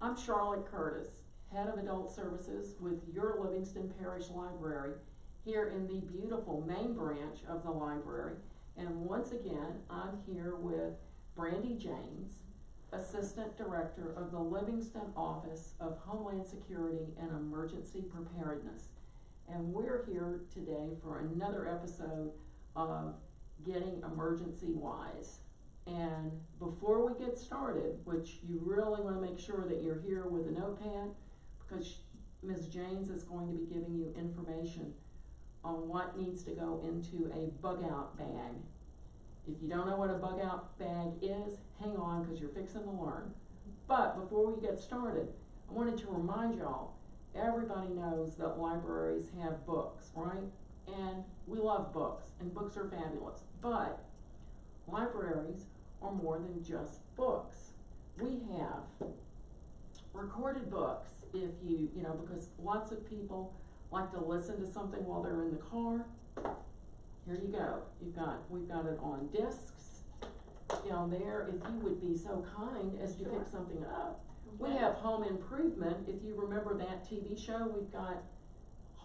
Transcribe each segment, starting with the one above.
I'm Charlotte Curtis, Head of Adult Services with your Livingston Parish Library here in the beautiful main branch of the library. And once again, I'm here with Brandi Janes, Assistant Director of the Livingston Office of Homeland Security and Emergency Preparedness. And we're here today for another episode of Getting Emergency Wise. And before we get started, which you really want to make sure that you're here with a notepad, because Ms. Janes is going to be giving you information on what needs to go into a bug out bag. If you don't know what a bug out bag is, hang on, because you're fixing to learn. But before we get started, I wanted to remind y'all, everybody knows that libraries have books, right? And we love books, and books are fabulous. But libraries are more than just books. We have recorded books, if you know, because lots of people like to listen to something while they're in the car. Here you go. We've got it on discs down there. If you would be so kind as to pick something up. We have Home Improvement. If you remember that TV show, we've got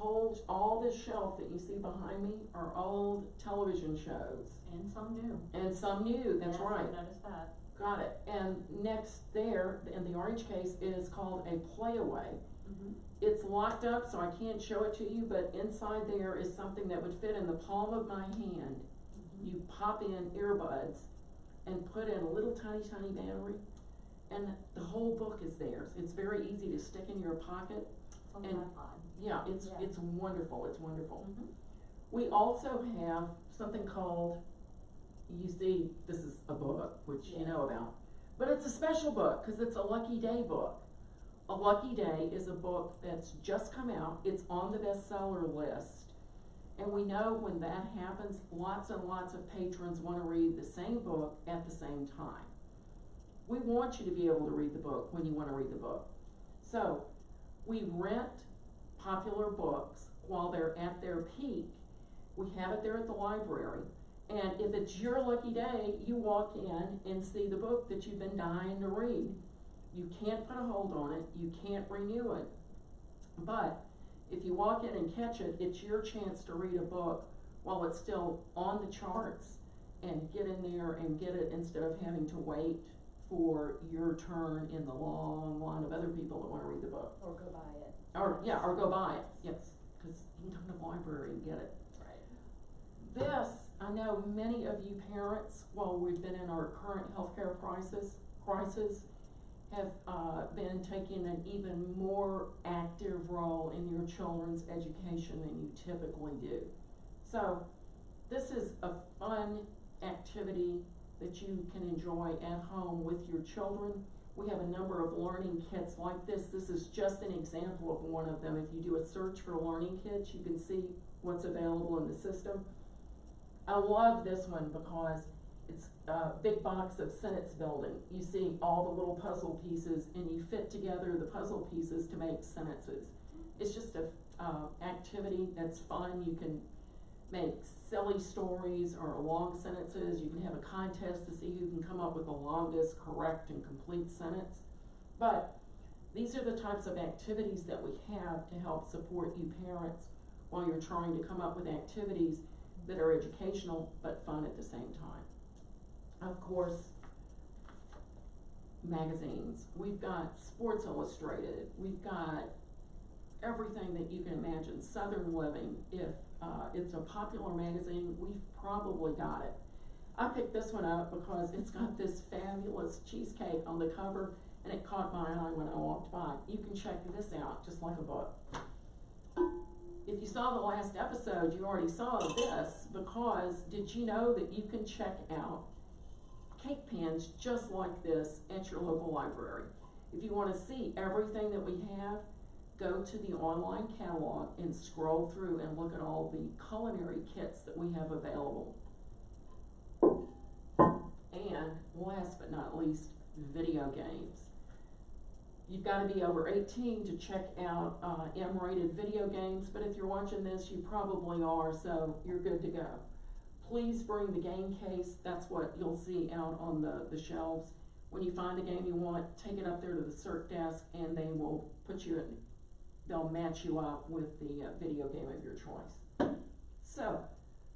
all this shelf that you see behind me are old television shows. And some new. And some new, that's right. I noticed that. Got it. And next there, in the orange case, is called a Playaway. Mm-hmm. It's locked up, so I can't show it to you, but inside there is something that would fit in the palm of my hand. Mm-hmm. You pop in earbuds and put in a little tiny battery, and the whole book is there. It's very easy to stick in your pocket. On the And iPod. yeah, it's wonderful, it's wonderful. Mm-hmm. We also have something called, you see, this is a book, which you know about, but it's a special book because it's a Lucky Day book. A Lucky Day is a book that's just come out. It's on the bestseller list. And we know when that happens, lots and lots of patrons want to read the same book at the same time. We want you to be able to read the book when you want to read the book. So we rent popular books while they're at their peak. We have it there at the library. And if it's your lucky day, you walk in and see the book that you've been dying to read. You can't put a hold on it. You can't renew it. But if you walk in and catch it, it's your chance to read a book while it's still on the charts and get in there and get it instead of having to wait for your turn in the long line of other people that want to read the book. Or go buy it. Or go buy it, yes, because you can come to the library and get it. Right. This, I know many of you parents, while we've been in our current healthcare crisis, have been taking an even more active role in your children's education than you typically do. So this is a fun activity that you can enjoy at home with your children. We have a number of learning kits like this. This is just an example of one of them. If you do a search for learning kits, you can see what's available in the system. I love this one because it's a big box of sentence building. You see all the little puzzle pieces and you fit together the puzzle pieces to make sentences. It's just a activity that's fun. You can make silly stories or long sentences. You can have a contest to see who can come up with the longest, correct, and complete sentence. But these are the types of activities that we have to help support you parents while you're trying to come up with activities that are educational but fun at the same time. Of course, magazines. We've got Sports Illustrated. We've got everything that you can imagine. Southern Living. If it's a popular magazine, we've probably got it. I picked this one up because it's got this fabulous cheesecake on the cover and it caught my eye when I walked by. You can check this out just like a book. If you saw the last episode, you already saw this, because did you know that you can check out cake pans just like this at your local library? If you want to see everything that we have, go to the online catalog and scroll through and look at all the culinary kits that we have available. And last but not least, video games. You've got to be over 18 to check out M-rated video games, but if you're watching this, you probably are, so you're good to go. Please bring the game case. That's what you'll see out on the shelves. When you find the game you want, take it up there to the cert desk and they will put you in, they'll match you up with the video game of your choice. So,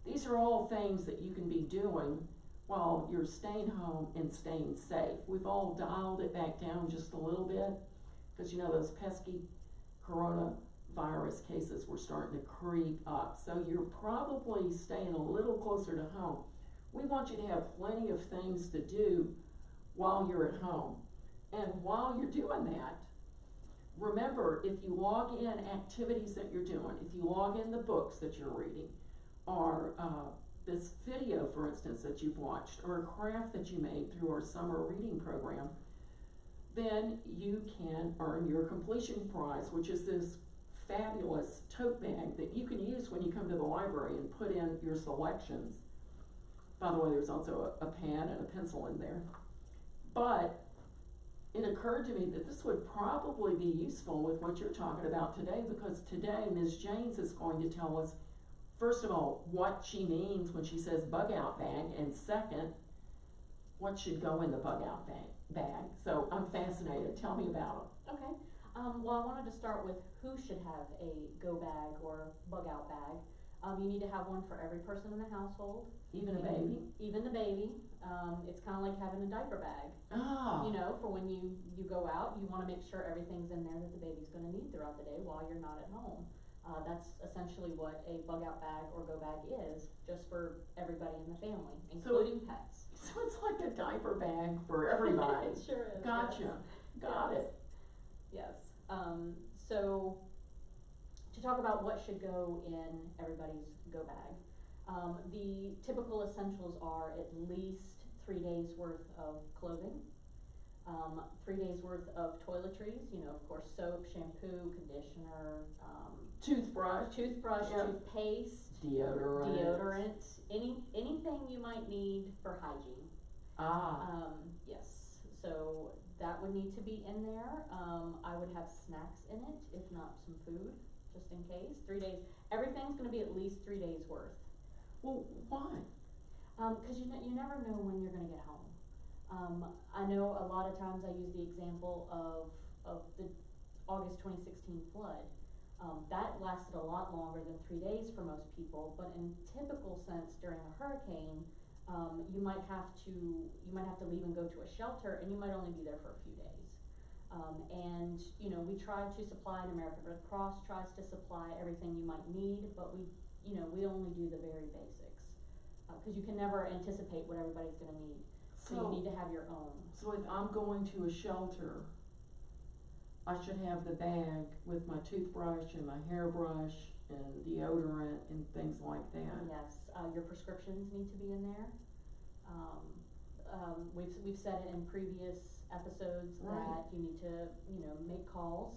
these are all things that you can be doing while you're staying home and staying safe. We've all dialed it back down just a little bit, because you know those pesky coronavirus cases were starting to creep up. So you're probably staying a little closer to home. We want you to have plenty of things to do while you're at home. And while you're doing that, remember, if you log in activities that you're doing, if you log in the books that you're reading, or this video, for instance, that you've watched, or a craft that you made through our summer reading program, then you can earn your completion prize, which is this fabulous tote bag that you can use when you come to the library and put in your selections. By the way, there's also a pad and a pencil in there. But it occurred to me that this would probably be useful with what you're talking about today, because today Ms. Janes is going to tell us, first of all, what she means when she says bug out bag, and second, what should go in the bug out bag. So I'm fascinated. Tell me about it. Okay. Well, I wanted to start with who should have a go bag or bug out bag. You need to have one for every person in the household. Even a baby? Even the baby. It's kind of like having a diaper bag. Ah. You know, for when you go out, you want to make sure everything's in there that the baby's going to need throughout the day while you're not at home. That's essentially what a bug out bag or go bag is, just for everybody in the family, including pets. So it's like a diaper bag for everybody. It sure is. Gotcha. Yes. Got it. Yes. So to talk about what should go in everybody's go bag, the typical essentials are at least 3 days worth of clothing, 3 days worth of toiletries, you know, of course, soap, shampoo, conditioner, Toothbrush. Yeah. Toothpaste, Deodorant. anything you might need for hygiene. Yes, so that would need to be in there. I would have snacks in it, if not some food, just in case. 3 days, everything's gonna be at least 3 days worth. Well, why? Cause you never know when you're gonna get home. I know a lot of times I use the example of the August 2016 flood. That lasted a lot longer than 3 days for most people, but in typical sense during a hurricane, you might have to leave and go to a shelter, and you might only be there for a few days. And you know, we try to supply, and American Red Cross tries to supply everything you might need, but we only do the very basics, because you can never anticipate what everybody's gonna need. So you need to have your own. So if I'm going to a shelter, I should have the bag with my toothbrush and my hairbrush and deodorant and things like that. Yes, your prescriptions need to be in there. We've said it in previous episodes that you need to, make calls,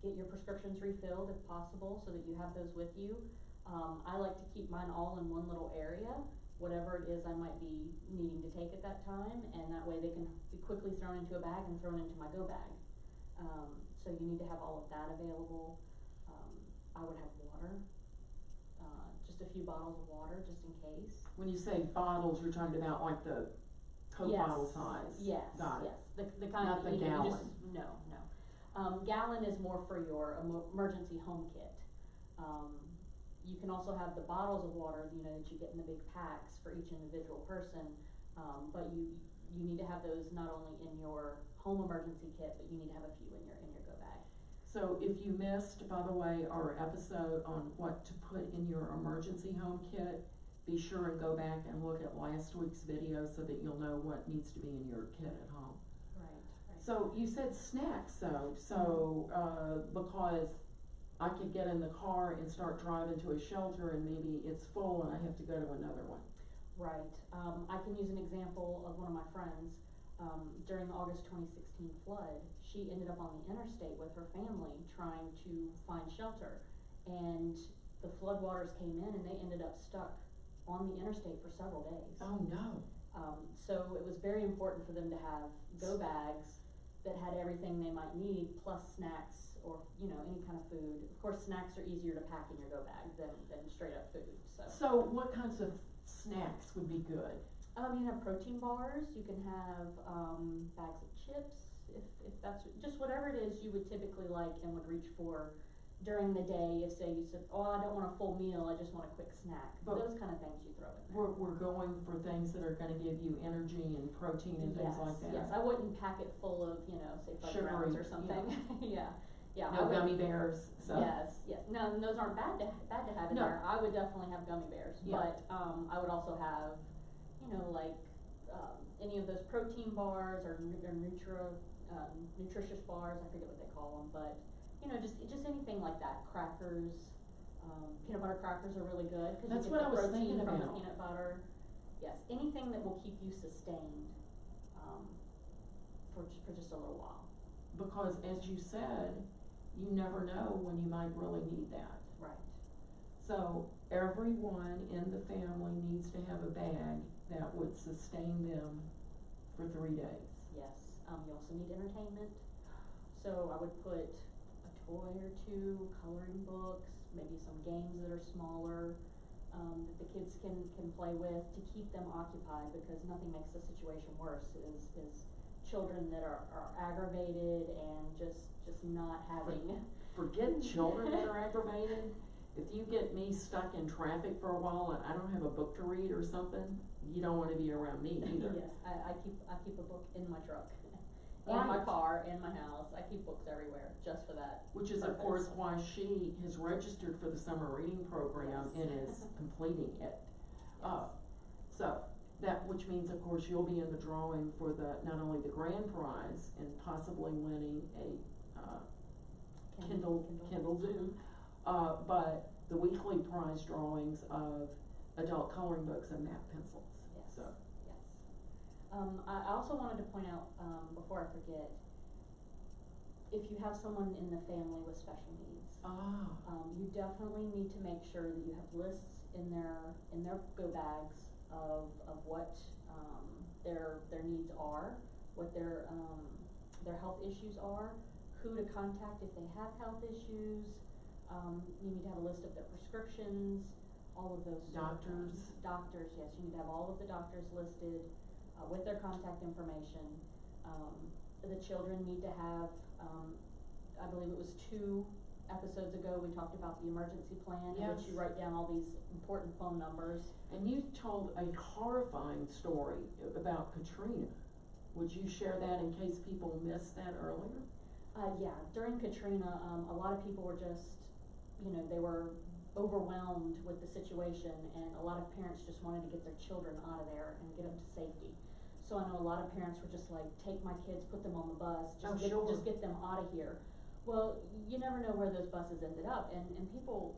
get your prescriptions refilled if possible, so that you have those with you. I like to keep mine all in one little area, whatever it is I might be needing to take at that time, and that way they can be quickly thrown into a bag and thrown into my go bag. So you need to have all of that available. I would have water, just a few bottles of water, just in case. When you say bottles, you're talking about like the Coke bottle size? Yes, Got it. yes, the kind Not that the gallon. No. Gallon is more for your emergency home kit. You can also have the bottles of water, that you get in the big packs for each individual person, but you need to have those not only in your home emergency kit, but you need to have a few in your go bag. So if you missed, by the way, our episode on what to put in your emergency home kit, be sure and go back and look at last week's video so that you'll know what needs to be in your kit at home. Right. So you said snacks though, because I could get in the car and start driving to a shelter and maybe it's full and I have to go to another one. Right. I can use an example of one of my friends. During the August 2016 flood, she ended up on the interstate with her family trying to find shelter, and the floodwaters came in and they ended up stuck on the interstate for several days. Oh no. So it was very important for them to have go bags that had everything they might need, plus snacks or any kind of food. Of course, snacks are easier to pack in your go bag than straight up food. So what kinds of snacks would be good? You can have protein bars, you can have, bags of chips, if that's, just whatever it is you would typically like and would reach for during the day, if say you said, oh, I don't want a full meal, I just want a quick snack, But those kind of things you throw in there. We're going for things that are gonna give you energy and protein and things like that. Yes, I wouldn't pack it full of, say fudge Sugary, rounds or something, yeah, I No would- gummy bears, so. Yes, no, and those aren't bad to have in No. there, I would definitely have gummy bears, Yeah. but, I would also have, like, any of those protein bars or nutritious bars, I forget what they call them, but, just anything like that, crackers, peanut butter crackers are really good, cause That's you what get I the was protein thinking from the about. peanut butter, yes, anything that will keep you sustained, for just a little while. Because as you said, you never know when you might really need that. Right. So everyone in the family needs to have a bag that would sustain them for 3 days. Yes, you also need entertainment, so I would put a toy or two, coloring books, maybe some games that are smaller, that the kids can play with to keep them occupied, because nothing makes the situation worse is children that are aggravated and just not having. Forget children that are aggravated. If you get me stuck in traffic for a while and I don't have a book to read or something, you don't wanna be around me either. Yes, I keep a book in my truck, in my Right. car, in my house, I keep books everywhere, just for that. Which is of purpose. course why she has registered for the summer reading program Yes. and is completing it. So, which means of course you'll be in the drawing for not only the grand prize and possibly winning a, Kindle Zoo, but the weekly prize drawings of adult coloring books and map pencils, Yes. so. Yes. I also wanted to point out, before I forget, if you have someone in the family with special needs, you definitely need to make sure that you have lists in their go bags of what, their needs are, what their health issues are, who to contact if they have health issues, you need to have a list of their prescriptions, all of those. Doctors. Doctors, yes, you need to have all of the doctors listed, with their contact information. The children need to have, I believe it was 2 episodes ago, we talked about the emergency plan, in which Yes. you write down all these important phone numbers. And you told a horrifying story about Katrina. Would you share that in case people missed that earlier? Yeah, during Katrina, a lot of people were just, they were overwhelmed with the situation, and a lot of parents just wanted to get their children out of there and get them to safety. So I know a lot of parents were just like, take my kids, put them on the bus, just get them out of here. Well, you never know where those buses ended up, and people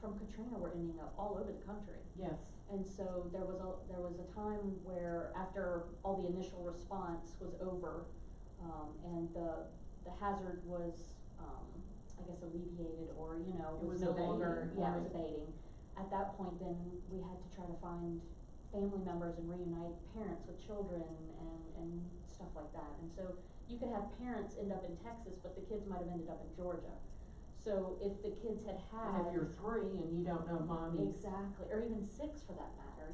from Katrina were ending up all over the country. Yes. And so there was a time where, after all the initial response was over, and the hazard was, I guess alleviated, or, It was no abating, longer, it was right. abating. At that point, then we had to try to find family members and reunite parents with children and stuff like that. And so you could have parents end up in Texas, but the kids might have ended up in Georgia. So if the kids had And if you're 3 and you don't know mommy's. Exactly, or even 6 for that matter,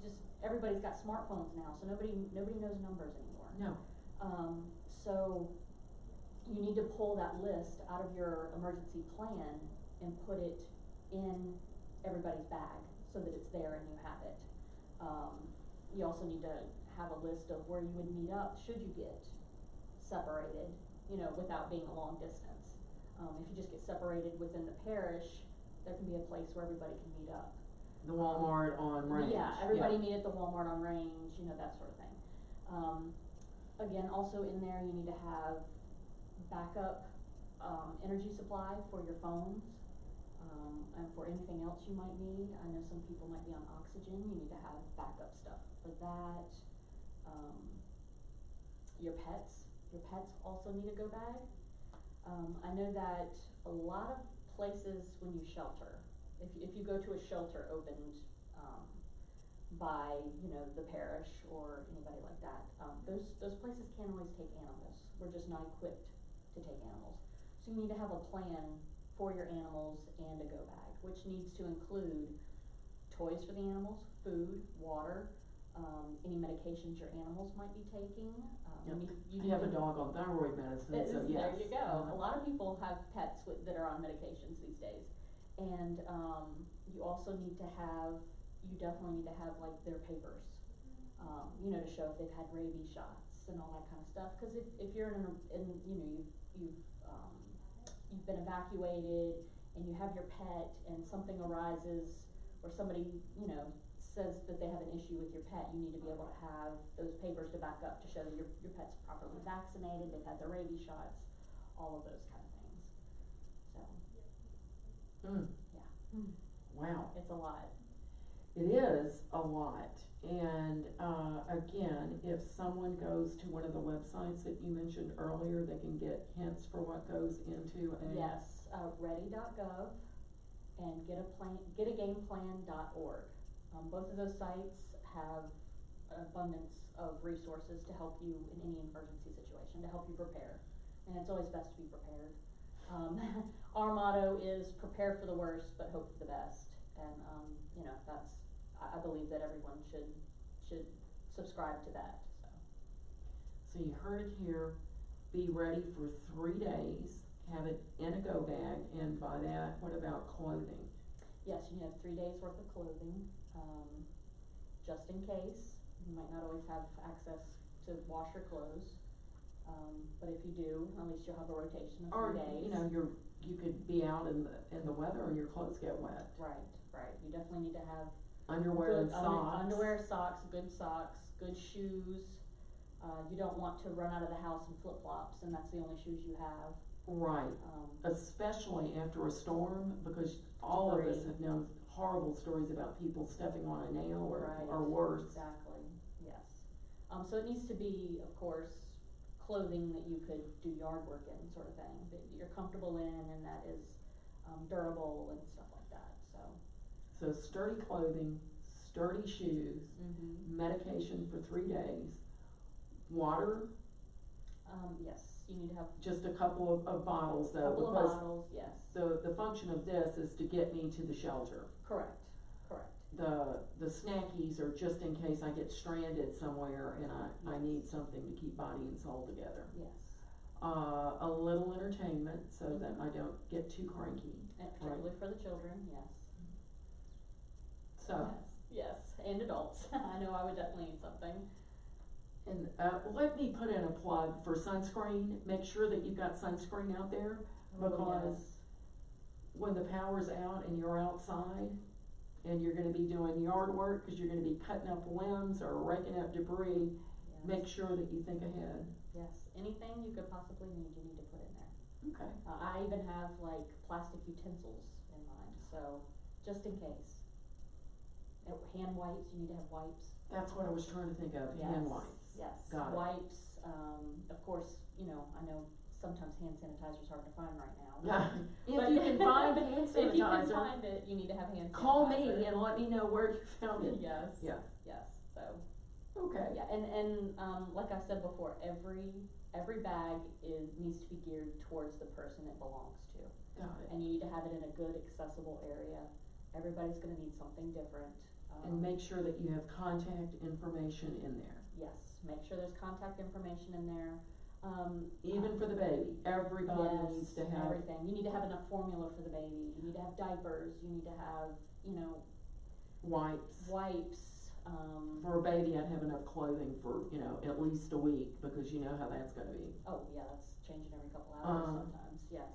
just everybody's got smartphones now, so nobody knows numbers anymore. No. So you need to pull that list out of your emergency plan and put it in everybody's bag so that it's there and you have it. You also need to have a list of where you would meet up should you get separated, without being a long distance. If you just get separated within the parish, there can be a place where everybody can meet up. The Walmart on Range. Yeah, everybody meet at the Walmart on Range, that sort of thing. Again, also in there, you need to have backup, energy supply for your phones, and for anything else you might need. I know some people might be on oxygen, you need to have backup stuff for that. Your pets also need a go bag. I know that a lot of places when you shelter, if you go to a shelter opened, by, the parish or anybody like that, those places can't always take animals. We're just not equipped to take animals. So you need to have a plan for your animals and a go bag, which needs to include toys for the animals, food, water, any medications your animals might be taking. Yep. You I have a can- dog on thyroid medicine, so yes. There you go. Uh-huh. A lot of people have pets that are on medications these days. And, you also need to have, you definitely need to have like their papers, you know, to show if they've had rabies shots and all that kind of stuff. Cause if you're in, you know, you've been evacuated and you have your pet and something arises or somebody, you know, says that they have an issue with your pet, you need to be able to have those papers to back up to show that your pet's properly vaccinated, they've had their rabies shots, all of those kind of things. So, yeah. Wow. It's a lot. It is a lot, and, again, if someone goes to one of the websites that you mentioned earlier, they can get hints for what goes into a. Yes, ready.gov and getagameplan.org. Both of those sites have an abundance of resources to help you in any emergency situation, to help you prepare, and it's always best to be prepared. Our motto is prepare for the worst, but hope for the best, and, you know, I believe that everyone should subscribe to that, so. So you heard it here, be ready for 3 days, have it in a go bag, and by that, what about clothing? Yes, you have 3 days worth of clothing, just in case. You might not always have access to wash your clothes, but if you do, at least you'll have a rotation of 3 days. Or, you know, you could be out in the weather and your clothes get wet. Right, you definitely need to have Underwear and good socks. underwear, socks, good shoes. You don't want to run out of the house in flip-flops and that's the only shoes you have. Right, especially after a storm, because all of us Debris. have known horrible stories about people stepping on a nail Right. or worse. Exactly, yes. So it needs to be, of course, clothing that you could do yard work in, sort of thing, that you're comfortable in and that is, durable and stuff like that, so. So sturdy clothing, sturdy shoes, medication for 3 days, water, Yes, you need to have just a couple of bottles though, couple of because bottles, yes. the function of this is to get me to the shelter. Correct. The snackies are just in case I get stranded somewhere and I need something to keep body and soul together. Yes. A little entertainment so that I don't get too cranky. And particularly for the children, yes. So, Yes, and adults. I know I would definitely need something. and, let me put in a plug for sunscreen. Make sure that you've got sunscreen out there, because when the power's out and you're outside and you're gonna be doing yard work, cause you're gonna be cutting up limbs or raking up debris, Yes. make sure that you think ahead. Yes, anything you could possibly need, you need to put in there. Okay. I even have like plastic utensils in mine, so just in case. Hand wipes, you need to have wipes. That's what I was trying to think of, hand wipes. Yes, Got it. wipes, of course, you know, I know sometimes hand sanitizer's hard to find right now. If but- you can find hand If you can sanitizer, find it, you need to have hand sanitizer. call me and let me know where you found it. Yes. Yeah. Yes, so, Okay. yeah, and, like I said before, every bag needs to be geared towards the person it belongs to. Got it. And you need to have it in a good accessible area. Everybody's gonna need something different. And make sure that you have contact information in there. Yes, make sure there's contact information in there. Even for the baby, everybody needs to have. Everything. You need to have enough formula for the baby. You need to have diapers. You need to have, you know, Wipes. wipes. For a baby, I'd have enough clothing for, you know, at least a week, because you know how that's gonna be. Oh, yeah, that's changing every couple hours sometimes, yes.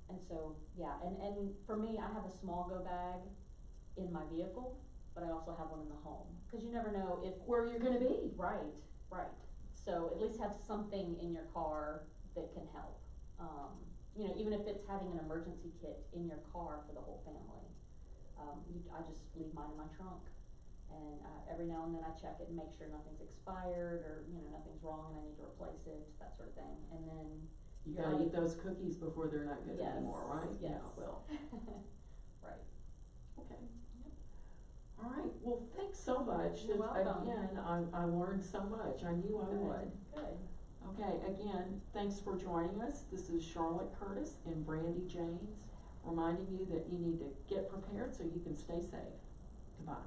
And so, yeah, and for me, I have a small go bag in my vehicle, but I also have one in the home, cause you never know if. Where you're gonna be. Right. So at least have something in your car that can help. You know, even if it's having an emergency kit in your car for the whole family. I just leave mine in my trunk. And, every now and then I check it and make sure nothing's expired or, you know, nothing's wrong and I need to replace it, that sort of thing. And then. You gotta eat those cookies before they're not good Yes. anymore, right? Yes. Yeah, well, Right. okay. All right, well, thanks so much. You're welcome. Again, I learned so much. I knew I would. Good. Okay, again, thanks for joining us. This is Charlotte Curtis and Brandi Janes, reminding you that you need to get prepared so you can stay safe. Goodbye.